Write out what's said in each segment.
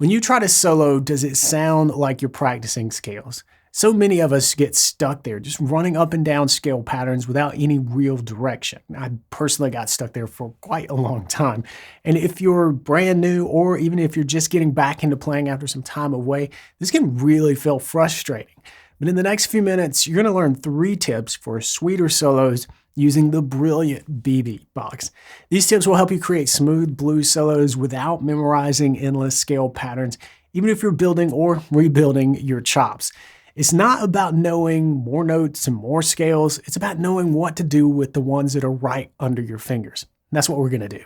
When you try to solo, does it sound like you're practicing scales? So many of us get stuck there, just running up and down scale patterns without any real direction. I personally got stuck there for quite a long time. And if you're brand new, or even if you're just getting back into playing after some time away, this can really feel frustrating. But in the next few minutes, you're going to learn 3 tips for sweeter solos using the brilliant BB box. These tips will help you create smooth blues solos without memorizing endless scale patterns, even if you're building or rebuilding your chops. It's not about knowing more notes and more scales. It's about knowing what to do with the ones that are right under your fingers. And that's what we're going to do.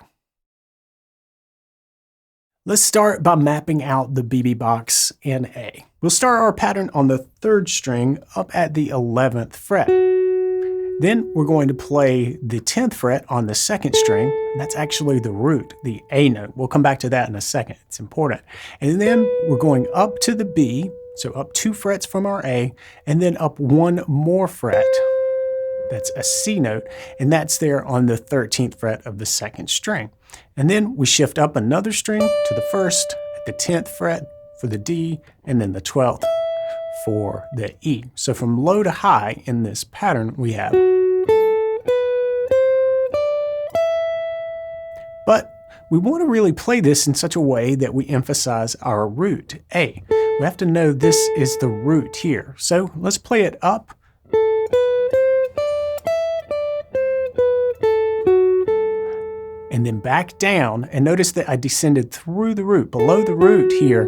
Let's start by mapping out the BB box in A. We'll start our pattern on the 3rd string up at the 11th fret. Then we're going to play the 10th fret on the 2nd string. That's actually the root, the A note. We'll come back to that in a second. It's important. And then we're going up to the B, so up 2 frets from our A, and then up 1 more fret. That's a C note, and that's there on the 13th fret of the 2nd string. And then we shift up another string to the 1st at the 10th fret for the D, and then the 12th for the E. So from low to high in this pattern, we have. But we want to really play this in such a way that we emphasize our root, A. We have to know this is the root here. So let's play it up. And then back down, and notice that I descended through the root, below the root here,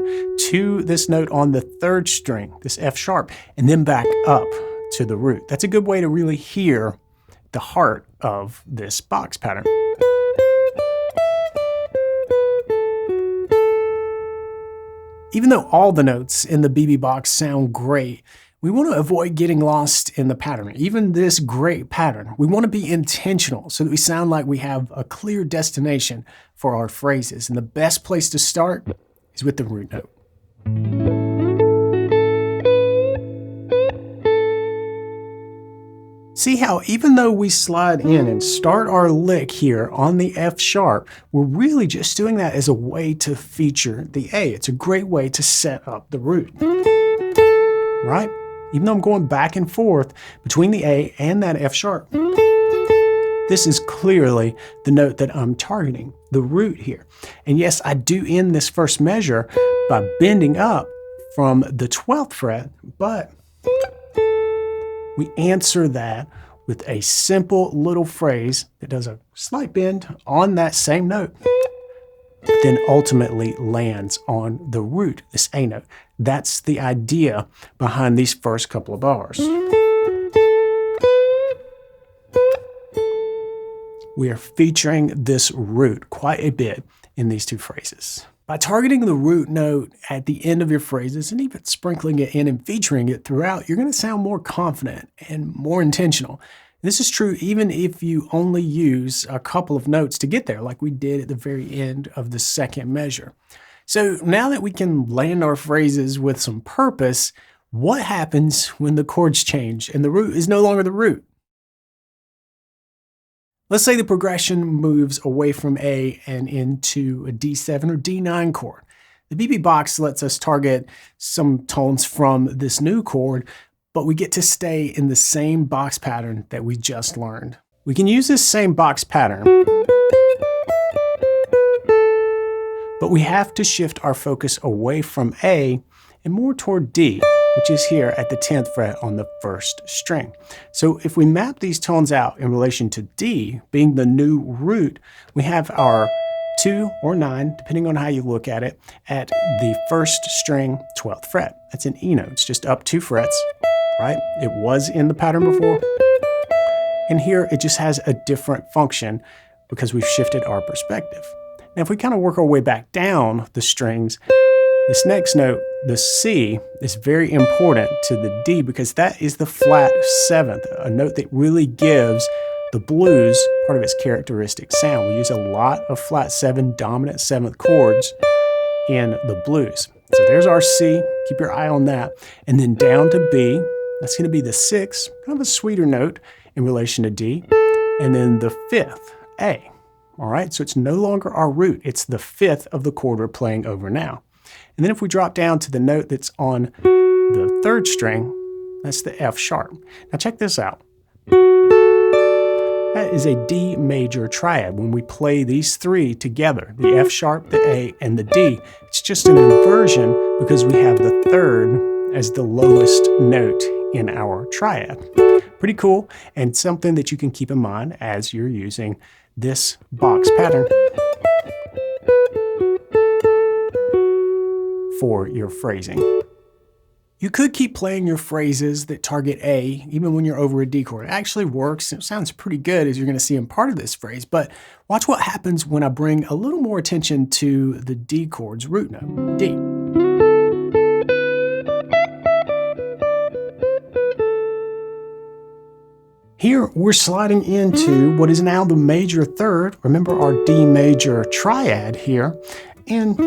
to this note on the 3rd string, this F sharp, and then back up to the root. That's a good way to really hear the heart of this box pattern. Even though all the notes in the BB box sound great, we want to avoid getting lost in the pattern. Even this great pattern, we want to be intentional so that we sound like we have a clear destination for our phrases. And the best place to start is with the root note. See how even though we slide in and start our lick here on the F sharp, we're really just doing that as a way to feature the A. It's a great way to set up the root, right? Even though I'm going back and forth between the A and that F sharp, this is clearly the note that I'm targeting, the root here. And yes, I do end this first measure by bending up from the 12th fret, but we answer that with a simple little phrase that does a slight bend on that same note, then ultimately lands on the root, this A note. That's the idea behind these first couple of bars. We are featuring this root quite a bit in these 2 phrases. By targeting the root note at the end of your phrases and even sprinkling it in and featuring it throughout, you're going to sound more confident and more intentional. This is true even if you only use a couple of notes to get there, like we did at the very end of the 2nd measure. So now that we can land our phrases with some purpose, what happens when the chords change and the root is no longer the root? Let's say the progression moves away from A and into a D7 or D9 chord. The BB box lets us target some tones from this new chord, but we get to stay in the same box pattern that we just learned. We can use this same box pattern, but we have to shift our focus away from A and more toward D, which is here at the 10th fret on the 1st string. So if we map these tones out in relation to D, being the new root, we have our 2 or 9, depending on how you look at it, at the 1st string 12th fret. That's an E note. It's just up 2 frets, right? It was in the pattern before. And here it just has a different function because we've shifted our perspective. Now if we kind of work our way back down the strings, this next note, the C, is very important to the D because that is the flat 7th, a note that really gives the blues part of its characteristic sound. We use a lot of flat 7 dominant 7th chords in the blues. So there's our C, keep your eye on that. And then down to B, that's going to be the 6th, kind of a sweeter note in relation to D. And then the 5th, A. All right, so it's no longer our root, it's the 5th of the chord we're playing over now. And then if we drop down to the note that's on the third string, that's the F sharp. Now check this out. That is a D major triad. When we play these three together, the F sharp, the A, and the D, it's just an inversion because we have the third as the lowest note in our triad. Pretty cool, and something that you can keep in mind as you're using this box pattern for your phrasing. You could keep playing your phrases that target A even when you're over a D chord. It actually works. It sounds pretty good, as you're going to see in part of this phrase, but watch what happens when I bring a little more attention to the D chord's root note, D. Here we're sliding into what is now the major third. Remember our D major triad here, and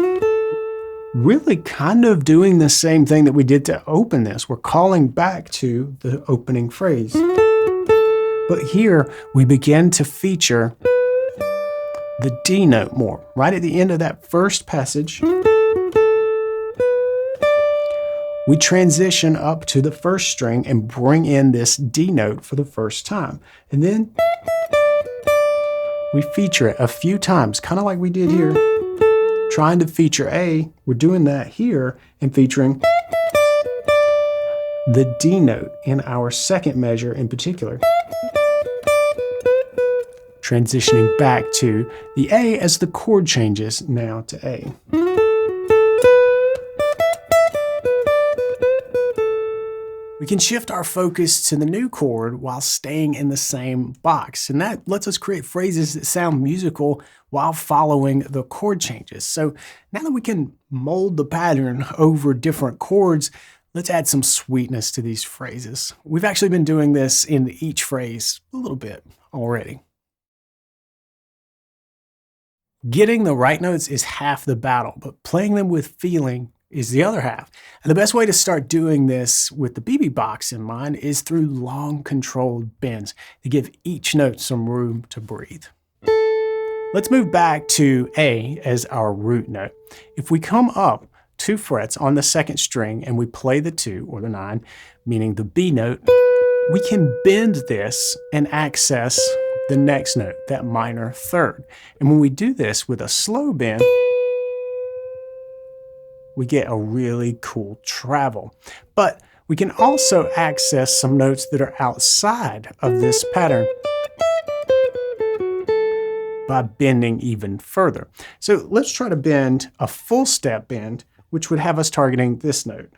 really kind of doing the same thing that we did to open this. We're calling back to the opening phrase. But here we begin to feature the D note more. Right at the end of that first passage, we transition up to the first string and bring in this D note for the first time. And then we feature it a few times, kind of like we did here. Trying to feature A, we're doing that here and featuring the D note in our second measure in particular. Transitioning back to the A as the chord changes now to A. We can shift our focus to the new chord while staying in the same box, and that lets us create phrases that sound musical while following the chord changes. So now that we can mold the pattern over different chords, let's add some sweetness to these phrases. We've actually been doing this in each phrase a little bit already. Getting the right notes is half the battle, but playing them with feeling is the other half. And the best way to start doing this with the BB box in mind is through long controlled bends to give each note some room to breathe. Let's move back to A as our root note. If we come up 2 frets on the second string and we play the 2 or the 9, meaning the B note, we can bend this and access the next note, that minor third. And when we do this with a slow bend, we get a really cool travel. But we can also access some notes that are outside of this pattern by bending even further. So let's try to bend a full step bend, which would have us targeting this note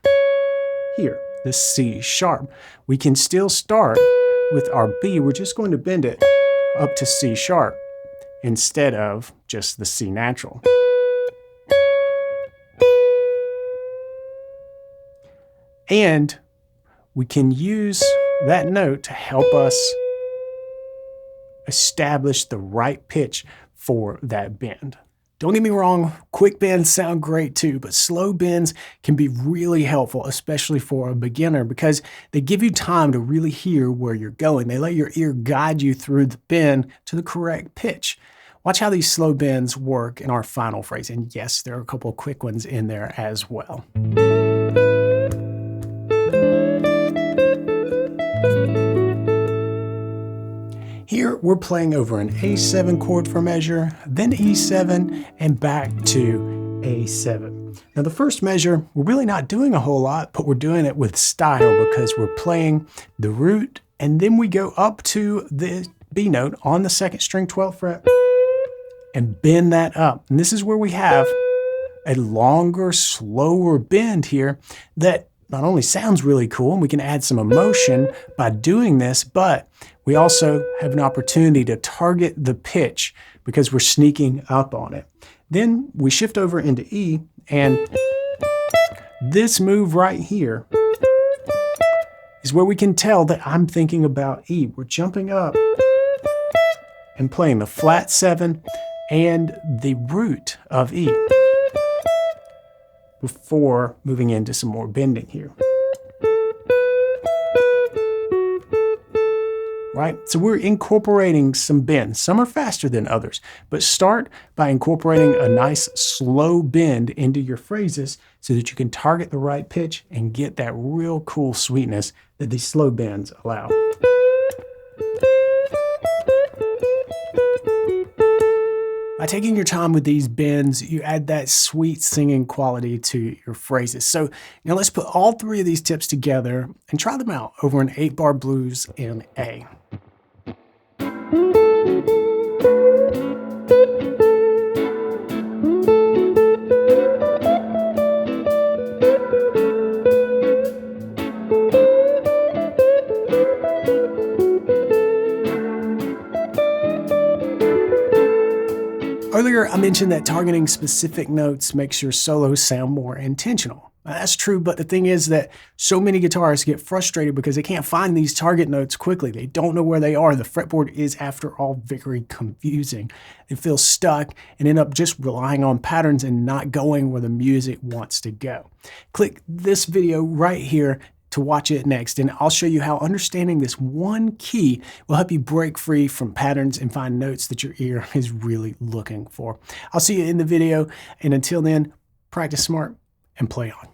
here, the C sharp. We can still start with our B. We're just going to bend it up to C sharp instead of just the C natural. And we can use that note to help us establish the right pitch for that bend. Don't get me wrong, quick bends sound great too, but slow bends can be really helpful, especially for a beginner, because they give you time to really hear where you're going. They let your ear guide you through the bend to the correct pitch. Watch how these slow bends work in our final phrase. And yes, there are a couple of quick ones in there as well. Here we're playing over an A7 chord for measure, then E7, and back to A7. Now the first measure, we're really not doing a whole lot, but we're doing it with style because we're playing the root, and then we go up to the B note on the second string 12th fret and bend that up. And this is where we have a longer, slower bend here that not only sounds really cool, and we can add some emotion by doing this, but we also have an opportunity to target the pitch because we're sneaking up on it. Then we shift over into E, and this move right here is where we can tell that I'm thinking about E. We're jumping up and playing the flat 7 and the root of E before moving into some more bending here. right? So we're incorporating some bends. Some are faster than others, but start by incorporating a nice slow bend into your phrases so that you can target the right pitch and get that real cool sweetness that these slow bends allow. By taking your time with these bends, you add that sweet singing quality to your phrases. So now let's put all three of these tips together and try them out over an 8-bar blues in A. Earlier, I mentioned that targeting specific notes makes your solos sound more intentional. Now, that's true, but the thing is that so many guitarists get frustrated because they can't find these target notes quickly. They don't know where they are. The fretboard is, after all, very confusing. They feel stuck and end up just relying on patterns and not going where the music wants to go. Click this video right here to watch it next, and I'll show you how understanding this one key will help you break free from patterns and find notes that your ear is really looking for. I'll see you in the video, and until then, practice smart and play on.